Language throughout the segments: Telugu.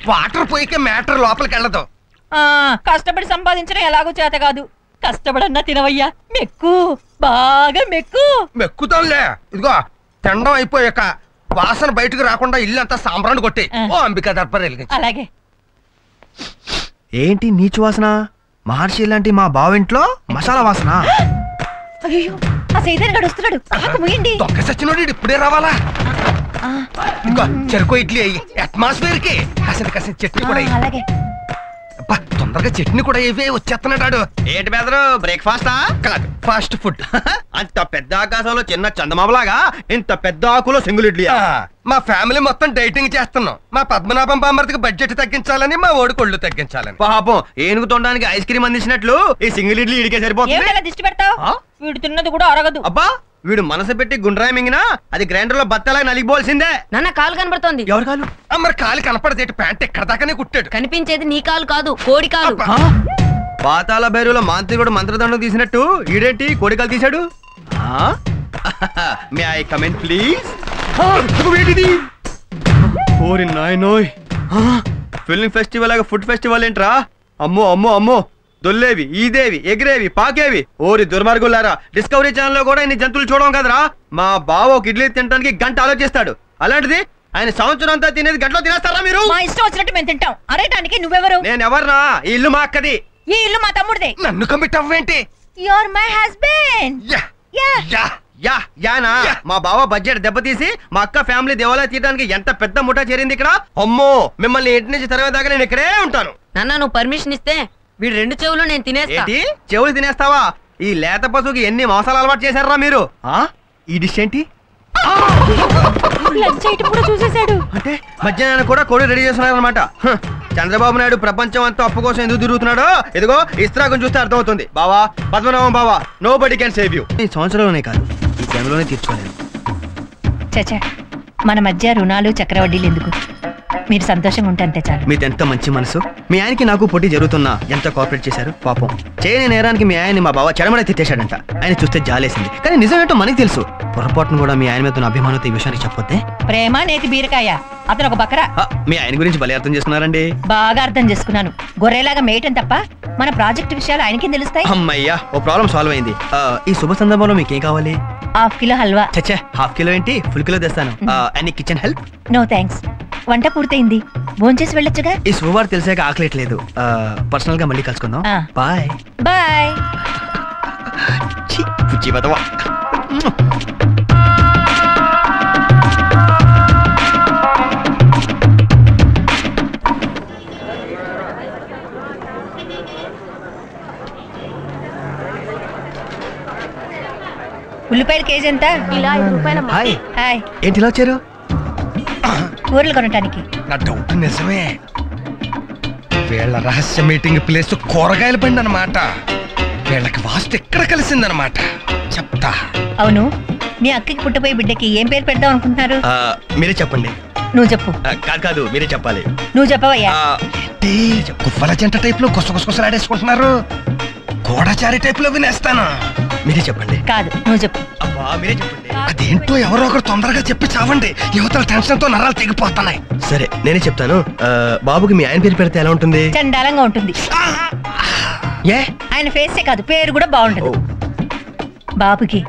వాటర్ పోయికే మ్యాటర్ లోపలికి వెళ్ళదు. కష్టపడి సంపాదించడం ఎలాగో చేత కాదు. కష్టపడన్నా తినవయ్యా, మెక్కు, బాగా మెక్కు. మెక్కుతాంలే. ఇదిగో తినడం అయిపోయాక వాసన బయటకు రాకుండా ఇల్లంతా సాంబ్రాన్ని కొట్టి ఓ అంబికా దర్బార్ వెలిగించు. అలాగే. ఏంటి నీచు వాసన? మహర్షి లాంటి మా బావింట్లో మసాలా వాసన. అయ్యో, ఆ సైతాన్ గడు వస్తున్నాడు. దొంగ సచ్చినోడు ఇప్పుడే రావాలా? ఇంకో చెరుకు ఇడ్లీ అయ్యి అట్మాస్ఫియర్ కి కసంత చట్నీ కూడా అలాగే. తొందరగా చట్నీ కూడా ఇవే వచ్చేస్తున్నాడు. ఏంటి బెదరు, బ్రేక్ఫాస్టా? కాదు, ఫాస్ట్ ఫుడ్. అంత పెద్ద ఆకాశంలో చిన్న చందమామలాగా ఇంత పెద్ద ఆకులో సింగిల్ ఇడ్లీ. మా ఫ్యామిలీ మొత్తం డైటింగ్ చేస్తున్నాం. మా పద్మనాభం బామర్తికి బడ్జెట్ తగ్గించాలని, మా ఓడి కొళ్ళు తగ్గించాలని. పాపం ఏనుగు తొండడానికి ఐస్ క్రీమ్ అందించినట్లు ఈ సింగిల్ ఇడ్లీ ఇడికే సరిపోతుంది. దిష్టి పెడతావు? వీడు తిన్నది కూడా అరగదు. అబ్బా, వీడు మనసు పెట్టి గుండ్రాయి మింగినా అది గ్రైండర్ లో బత్తలాగా నలిగిపోవాల్సిందే. నాన్న కాలు కనబడుతోంది. ఎవరి కాలు? మరి కాలు కనపడదేటి, ప్యాంట్ ఎక్కడ దాకానే కుట్టాడు. కనిపించేది నీ కాలు కాదు, కోడి కాలు. పాతాల బైరులో మాంత్రికుడు మంత్రదండం తీసినట్టు ఈడేంటి కోడికాలు తీశాడు? May I comment please? ఓరి నాయనోయ్, ఫిల్మ్ ఫెస్టివల్ లాగా ఫుడ్ ఫెస్టివల్ ఏంట్రా? అమ్మో అమ్మో అమ్మో, దొల్లేవి, ఈదేవి, ఎగిరేవి, పాకేవి. ఓరి దుర్మార్గులారా, డిస్కవరీ ఛానల్ లో కూడా ఇన్ని జంతువులు చూడడం కదరా. మా బావ ఒక ఇడ్లీ తినడానికి గంట ఆలోచిస్తాడు. అలాంటిది ఆయన సంవత్సరం అంతా తినేది గంటలో తినేస్తారా మీరు? మా ఇష్టం వచ్చినట్టు మేము తింటాం. అరేటానికి నువ్వెవరు? నేను ఎవర్నా? ఈ ఇల్లు మా అక్కది. ఈ ఇల్లు మా తమ్ముడిదే. నన్ను కమిట్ అవ్వేంటి? You are my husband. యానా? మా బావ బడ్జెట్ దెబ్బతీసి మా అక్క ఫ్యామిలీ దేవాలయం తీయడానికి ఎంత పెద్ద ముఠా చేరింది ఇక్కడ. అమ్మో, మిమ్మల్ని ఇంటి నుంచి తరవేదాకా నేను ఇక్కడే ఉంటాను. నాన్న నువ్వు పర్మిషన్ ఇస్తే వీడు రెండు చెవులు నేను తినేస్తా. చెవులు తినేస్తావా? ఈ లేత పశువుకి ఎన్ని మోసాలు అలవాటు చేశారా మీరు? ఈ డిష్ ఏంటి? చూసేశాడు అంటే మధ్యాహ్నం కూడా కోడి రెడీ చేస్తున్నారు అనమాట. చంద్రబాబు నాయుడు ప్రపంచం అంతా అప్పు కోసం ఎందుకు తిరుగుతున్నాడో ఇదిగో ఇస్త్రాగం చూస్తే అర్థమవుతుంది. బావా, పద్మనాభం బావా, nobody can save you. ఈ సంవత్సరంలోనే కాదు, ఈ జన్మలోనే తీర్చుకోలేను. చచ్చా, మన మధ్య రుణాలు చక్రవడ్డీలు ఎందుకు? మీరు సంతోషంగా ఉంటే అంతే చాలు. మీదెంత మంచి మనసు. మీ ఆయనకి నాకు పోటీ జరుగుతున్నా ఎంత కోఆపరేట్ చేశారు. పాపం చేయని నేరానికి మీ ఆయన్ని మా బావ చెడమడ తిట్టేశాడంట. ఆయన చూస్తే జాలేసింది, కానీ నిజం ఏంటో మనకి తెలుసు. పొరపాటును కూడా మీ ఆయన మీద అభిమానంతో ఈ విషయానికి చెప్పొద్దే. ప్రేమ నేతి బీరకాయ, అతను ఒక బకరా. మీ ఆయన గురించి భలే అర్థం చేసుకున్నారండి. బాగా అర్థం చేసుకున్నాను. గొర్రెలాగా మేయటం తప్ప మన ప్రాజెక్ట్ విషయాలు ఆయనకి తెలుస్తాయి. అమ్మయ్యా, ఓ ప్రాబ్లం సాల్వ్ అయింది. ఈ శుభ సందర్భంలో మీకేం కావాలి? ½ కిలో హల్వా. చచ్చే, ½ కిలో ఏంటి, ఫుల్ కిలో తెస్తాను. Any kitchen help? No thanks, వంట పూర్తయింది, భోంచేసి వెళ్ళొచ్చుగా. ఈ శుభవార్త తెలిసాక ఆకలేట్లేదు. పర్సనల్ గా మళ్ళీ కలుసుకుందాం. Bye bye. ఉల్లిపాయలు కేజీ ఎంత? ఇలా 5 రూపాయలు. హాయ్. హాయ్. ఏంటి ఇలా వచ్చారు? కూరలు కొనటానికి. నా డౌట్ నిజమే. వీళ్ళ రహస్య మీటింగ్ ప్లేస్ కూరగాయల బండి అన్నమాట. వీళ్ళకి వాస్తు ఎక్కడ కలిసిందన్నమాట. చెప్తా. అవును, మీ అక్కకి పుట్టపోయే బిడ్డకి ఏం పేరు పెడదాం అనుకుంటున్నారు? మీరే చెప్పండి. నువ్వు చెప్పు. కాదు, మీరే చెప్పాలి. నువ్వు చెప్పవయ్యా. కువ్వల జంట టైప్ లో గుసగుసలాడేసుకుంటున్నారు. గోడచారి టైప్ లో వినేస్తాను. మీరే చెప్పండి. కాదు, నువ్వు చెప్పు. మీరే చెప్పండి. అదేంటో ఎవరో ఒకరు తొందరగా చెప్పి చావండి. యువతల టెన్షన్ తో నరాలు తెగిపోతున్నాయి. సరే, నేనే చెప్తాను. బాబుకి మీ ఆయన పేరు పెడితే ఎలా ఉంటుంది? చండాలంగా ఉంటుంది. ఏ? ఆయన ఫేసే కాదు, పేరు కూడా బాగుంటుంది. బాబుకి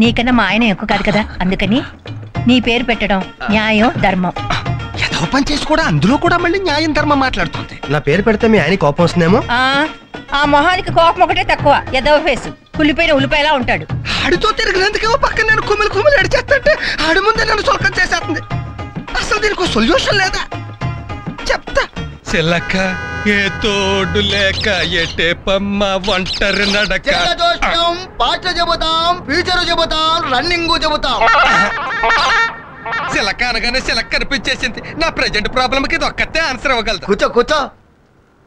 నీకన్నా మా ఆయన ఎక్కువ కాదు కదా, అందుకని నీ పేరు పెట్టడం న్యాయం ధర్మం. ఏదో పని చేసి కూడా అందులో కూడా మళ్ళీ న్యాయం ధర్మం మాట్లాడుతుంది. నా పేరు పెడితే మీ ఆయన కోపం వస్తుందేమో. ఆ మొహానికి కోపం ఒకటే తక్కువ. ఎదవ ఫేసు, కుళ్ళిపోయిన ఉల్లిపాయలా ఉంటాడు. ఆడితో తిరిగినందుకేమో పక్కన నేను కుమిలి ఎడిచేస్తుంటే ఆడి ముందే నన్ను సొలకం చేసేస్తుంది. అసలు దీనికి సొల్యూషన్ లేదా? చెప్తా. చిల్లక ఏ తోడు లేక ఎటే పమ్మ ఒంటరి నడక. పాట చెబుతాం, ఫ్యూచర్ చెబుతాం, రన్నింగ్ చెబుతాం. చిలక అనగానే చిలక కనిపించేసింది. నా ప్రెజెంట్ ప్రాబ్లం కి ఇది ఒక్కటే ఆన్సర్ ఇవ్వగలదు. కూర్చో.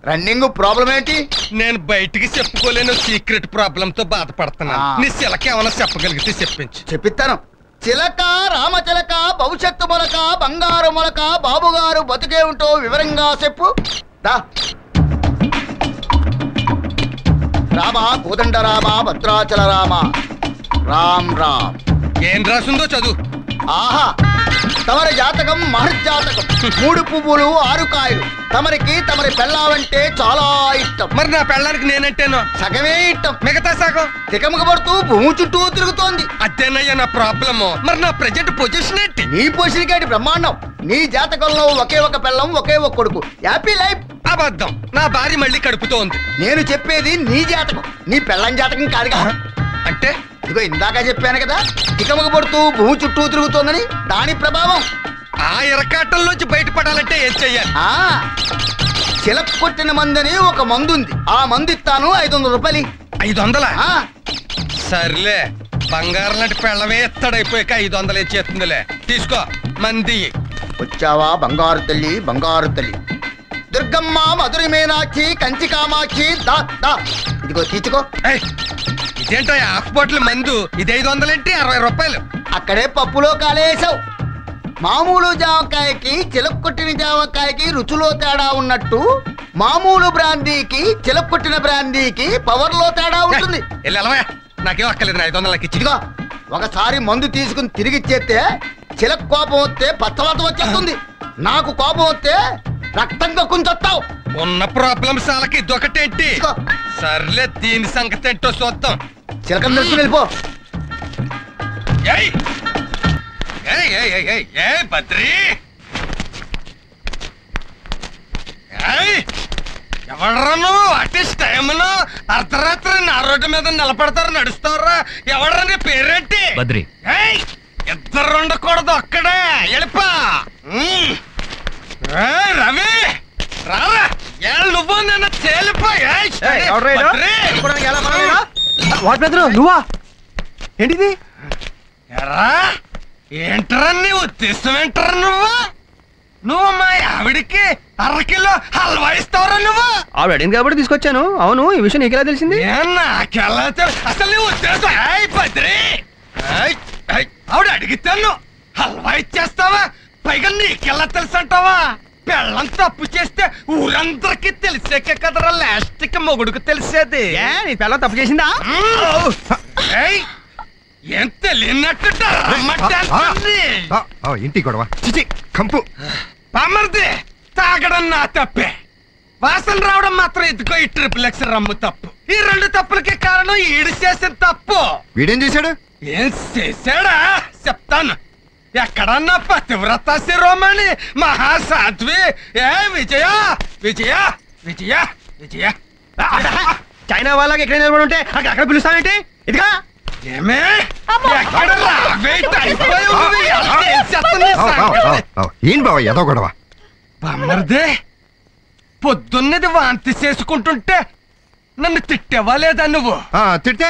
రన్నింగ్ ప్రాబ్లం ఏంటి? నేను బయటికి చెప్పుకోలేను సీక్రెట్ ప్రాబ్లం తో బాధపడుతున్నా. నీ చిలక ఏమైనా చెప్పగలిగితే చెప్పించు. చెప్పిస్తాను. చిలక, రామచిలక, భవిష్యత్తు మొలక, బంగారు మొలక, బాబుగారు బతుకే ఉంటో వివరంగా చెప్పు. రామ, కోదండ రామ, భద్రాచల రామ, రామ్ రామ్. ఏం రాసిందో చదువు. ఆహా, తమరి జాతకం మహర్జాతకం. 3 పువ్వులు 6 కాయలు. తమరి పెళ్ళావంటే చాలా ఇష్టం. మరి నా పెళ్ళానికి నేనంటేనో సగమే ఇష్టం. మిగతా సగం తికమక పడుతూ భూమి చుట్టూ తిరుగుతోంది. అదేనయ్యా నా ప్రాబ్లము. మరి నా ప్రెజెంట్ పొజిషన్ ఏంటి? నీ పొజిషన్ కేటి బ్రహ్మాండం. నీ జాతకంలో ఒకే ఒక పెళ్ళం, ఒకే ఒక కొడుకు. Happy life. అబద్ధం. నా భార్య మళ్ళీ కడుపుతో ఉంది. నేను చెప్పేది నీ జాతకం, నీ పెళ్ళం జాతకం కాదుగా. అంటే ఇదిగో ఇందాక చెప్పాను కదా, తికమక పడుతూ భూమి చుట్టూ తిరుగుతోందని. దాని ప్రభావం. ఆ ఇరకాటంలోంచి బయటపడాలంటే ఏం చెయ్యాలి? చిలక కొట్టిన మందని ఒక మందుంది. ఆ మందు ఇస్తాను, 500 రూపాయలు. 500? సర్లే, బంగారం లాంటి పెళ్ళమే ఎత్తడైపోయాక 500 ఇచ్చేస్తుందిలే. తీసుకో మంది. వచ్చావా బంగారు తల్లి, బంగారు తల్లి. దుర్గమ్మ, మధురి మీనాక్షి, కంచి కామాక్షి. దా దా, ఇదిగో తీసుకో. ఇదేంటో హాఫ్ బాటిల్ మందు. ఇది 500 ఏంటి? 60 రూపాయలు. అక్కడే పప్పులో కాలేసావు. మామూలు జామకాయకి చిలక కొట్టిన జామకాయకి రుచిలో తేడా ఉన్నట్టు, మామూలు బ్రాందీకి చిలక కొట్టిన బ్రాందీకి పవర్ లో తేడా ఉంటుంది. నాకేం అక్కర్లేదు. 500 ఇచ్చి. ఇదిగో ఒకసారి మందు తీసుకుని తిరిగి ఇచ్చేస్తే చిలక కోపం వస్తే పచ్చవాతం వచ్చేస్తుంది. నాకు కోపం వస్తే రక్తంగా కుంచొస్తావు. ఉన్న ప్రాబ్లమ్స్ వాళ్ళకి ఇదొకటేంటి? సర్లే, దీని సంగతి ఏంటో చూద్దాం. చిలకం తెలుసుకుని వెళ్ళిపో. బద్రి, ఎవడరా నువ్వు? అట్లీస్ట్ టైంలో అర్ధరాత్రి నా రోడ్డు మీద నిలబడతారు, నడుస్తారా? ఎవడరా నీ పేరేంటి? బద్రి. ఇద్దరు ఉండకూడదు, అక్కడే వెళ్ళిపా. రవి రారా, నువ్వు నన్ను నువ్వా? ఏంటిది? ఏంటరా నీ ఉద్దేశం? ఏంటరా నువ్వు మా ఆవిడికి 1/2 కిలో హల్వా ఇస్తావరా? నువ్వు ఆవిడ అడిగింది కాబట్టి తీసుకొచ్చాను. అవును, ఈ విషయం నీకెలా తెలిసింది? నాకెలా అసలు నీ ఉద్దేశం? బద్రి, ఆవిడ అడిగితే హల్వా ఇచ్చేస్తావా? పైగా నీకెలా తెలుసు అంటావా? పెళ్ళం తప్పు చేస్తే ఊరందరికి తెలిసాకే కదరా లాస్ట్ కి మొగుడుకు తెలిసేది. నీ పెళ్ళం తప్పు చేసిందా? ఏం తెలియనట్టు ఇంటి గొడవ కంపు. పామర్ది, తాగడం నా తప్పే, వాసన రావడం మాత్రం ఇదిగో ఈ XXX రమ్ము తప్పు. ఈ 2 తప్పులకి కారణం ఈడు చేసిన తప్పు. వీడేం చేశాడు? ఏం చేశాడా చెప్తాను. ఎక్కడన్నా పతివ్రత శిరోమణి మహాసాధ్వి విజయ విజయ విజయ విజయ చైనా వాళ్ళకి ఎక్కడ నిలబడి ఉంటే అక్కడ పిలుస్తావేంటి? ఇదిగా ఏమే ఏం బావ ఏదో గొడవ? బామ్మర్దే, పొద్దున్నది వాంతి చేసుకుంటుంటే నన్ను తిట్టేవా లేదా? నువ్వు తిడితే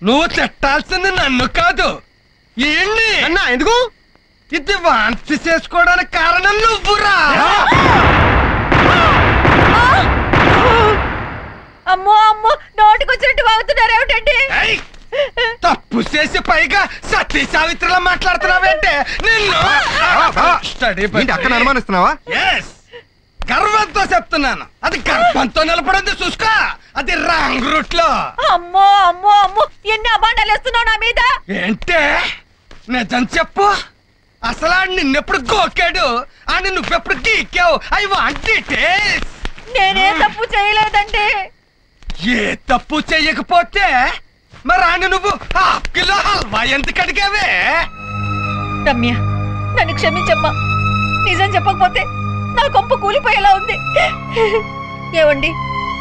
నువ్వు తిట్టాల్సింది నన్ను కాదు, ఏంటి అన్నా? ఎందుకు? ఇది వాంతి చేసుకోవడానికి కారణం నువ్వురా. అమ్మో అమ్మో, నోటికొచ్చినట్టు వాగుతున్నారు ఏమిటండి? తప్పు చేసి పైగా సతీ సావిత్రిలా మాట్లాడుతున్నావేంటే? నిన్ను అక్కడ అనుమానిస్తున్నావా? గర్వంతో చెప్తున్నాను. అది గర్భంతో నిలబడింది చూసుకో. అది రాంగ్ రూట్ లో. అమ్మో అమ్మో అమ్మో, ఎన్ని అబాండాలు వేస్తున్నావు నా మీద? ఏంటే నిజం చెప్పు. అసలు నిన్నెప్పుడు గోకాడు అని నువ్వెప్పుడు గీకావు? అవి వాంటి నేనే తప్పు చేయలేదండి. ఏ తప్పు చెయ్యకపోతే మరి ఆయన నువ్వు 1/2 కిలో హల్వా ఎందుకు అడిగావే? రమ్య, నన్ను క్షమించమ్మా. నిజం చెప్పకపోతే నా కొంప కూలిపోయేలా ఉంది. ఏవండి,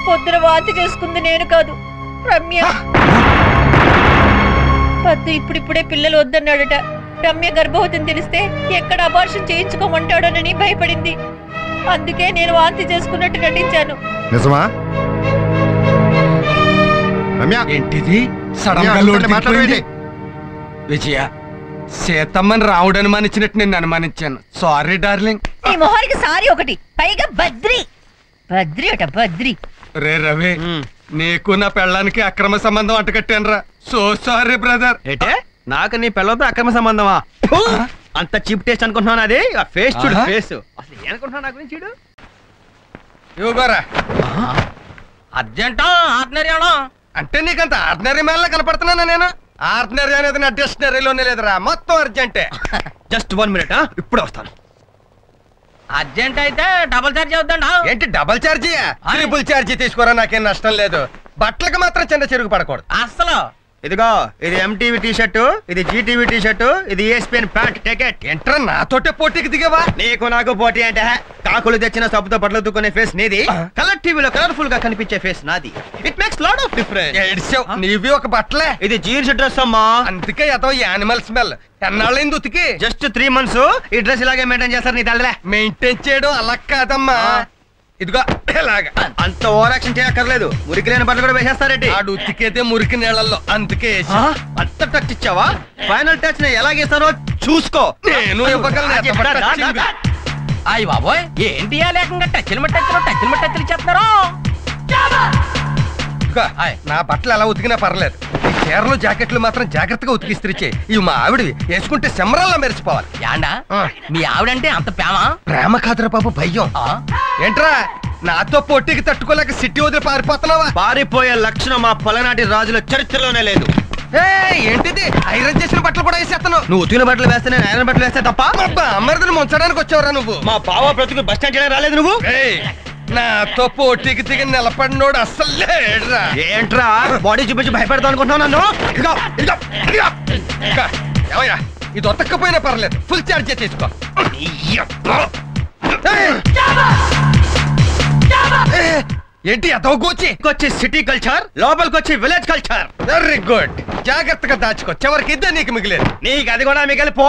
పొద్దున వాంతి చేసుకుంది నేను కాదు, రమ్య. పద్దు ఇప్పుడిప్పుడే పిల్లలు వద్దన్నాడట. రమ్య గర్భవతిని తెలిస్తే ఎక్కడ అబార్షన్ చేయించుకోమంటాడోనని భయపడింది. అందుకే నేను వాంతి చేసుకున్నట్టు నటించాను. నిజమా? ఏంటిది? విజయ, సీతమ్మని రావుడు అనుమానించినట్టు నేను అనుమానించాను. Sorry darling. ఈ మొహానికి సారీ ఒకటి, పైగా బద్రి బద్రి అట బద్రి. రే రవి, నీకు నా పెళ్ళానికి అక్రమ సంబంధం అంటకట్టానురా. So sorry brother. ఏంటే నాకు నీ పెళ్ళంతో అక్రమ సంబంధమా? అంత చీప్ టేస్ట్ అనుకుంటున్నాను. అది ఫేస్ చూడు, ఫేస్ అసలు ఏమనుకుంటున్నావు నా గురించి? చూడు ఇవ్వరా. అర్జెంటా ఆర్డినరీ అవడం అంటే నీకంత ఆర్డినరీ మేళ కనపడుతున్నానా నేను? ఆర్డినరీ అనేది నా డిక్షనరీలోనే లేదురా, మొత్తం అర్జెంటే. జస్ట్ 1 minute, ఇప్పుడు వస్తాను. అర్జెంట్ అయితే డబుల్ చార్జ్ అవుతుండ. ఏంటి డబల్ ఛార్జీ? ట్రిపుల్ ఛార్జీ తీసుకోరా, నాకేం నష్టం లేదు. బట్టలకు మాత్రం చిన్న చెరుగు పడకూడదు. అసలు ఇదిగో ఇది MTV టీ షర్టు, ఇది GTV టీ షర్టు, ఇది ESPN ప్యాంట్. టికెట్. ఏంట్రా నాతోటే పోటీకి దిగవా? నీకు నాకు పోటీ అంటే కాకులు తెచ్చిన సబ్బుతో బట్టలు దుక్కునే ఫేస్ నీది, కలర్ టీవీలో కలర్ఫుల్ గా కనిపించే ఫేస్ నాది. It makes lot of difference. ఏడ్చావు, నీవి ఒక బట్టలే. ఇది జీన్స్ డ్రెస్ అమ్మా, అందుకే ఏదో యానిమల్ స్మెల్. ఎన్నాళ్ళైంది ఉతికి? Just 3 months. ఈ డ్రెస్ ఇలాగే మెయింటైన్ చేస్తారు నీ తల్లే. మెయింటైన్ చేయడం అలా కాదమ్మా, ఇదిగో ఇలాగా. అంత ఓవర్ యాక్షన్ చేయక్కర్లేదు, మురికి లేని బట్టలు కూడా వేసేస్తారేంటి? ఆడు ఉతికేదే మురికి నీళ్ళల్లో, అందుకే వేసా. అంత టచ్ ఇచ్చావా? ఫైనల్ టచ్ ని ఎలాగేస్తారో చూసుకో. నేను ఇవ్వగలను. అయ్యి బాబోయ్, ఏంటి ఆ లేకంగా టచ్లు చేస్తున్నారు. ఇదిగో, నా బట్టలు ఎలా ఉతికినా పర్లేదు, ఈ చీరలు జాకెట్లు మాత్రం జాగ్రత్తగా ఉతికిస్త్రిచ్చే. ఇవి మా ఆవిడవి, వేసుకుంటే సెమరాల్లా మెరిసిపోవాలి. యాండా మీ ఆవిడంటే అంత ప్రేమ? ప్రేమ కాదురా బాబు, భయం. ఏంట్రా నాతో పోటీకి తట్టుకోలేక సిటీ వదిలి పారిపోతున్నావా? పారిపోయే లక్షణం మా పలనాటి రాజుల చరిత్రలోనే లేదు. ఏంటిది? ఐరన్ చేసిన బట్టలు కూడా వేసేస్తాను. నువ్వు ఉతికిన బట్టలు వేస్తే నేను ఐరన్ బట్టలు వేస్తే తప్ప? అమ్మరిని ముంచడానికి వచ్చావురా నువ్వు? మా బావ బ్రతుకు బస్ స్టాండ్ చేయడానికి రాలేదు నువ్వు. నాతో పోటీకి దిగి నిలబడినోడు అస్సలు లేడురా. ఏంట్రా బాడీ చూపించి భయపెడతావు అనుకుంటున్నావు నన్ను? ఏమయ్యా, ఇది ఒతక్కపోయినా పర్లేదు, ఫుల్ ఛార్జ్ తీసుకో. ఏంటి వచ్చి సిటీ కల్చర్, లోపలికి వచ్చి విలేజ్ కల్చర్. వెరీ గుడ్, జాగ్రత్తగా దాచుకో, చివరికి ఇద్దరు నీకు మిగిలేదు. నీకు అది కూడా మిగిలిపో.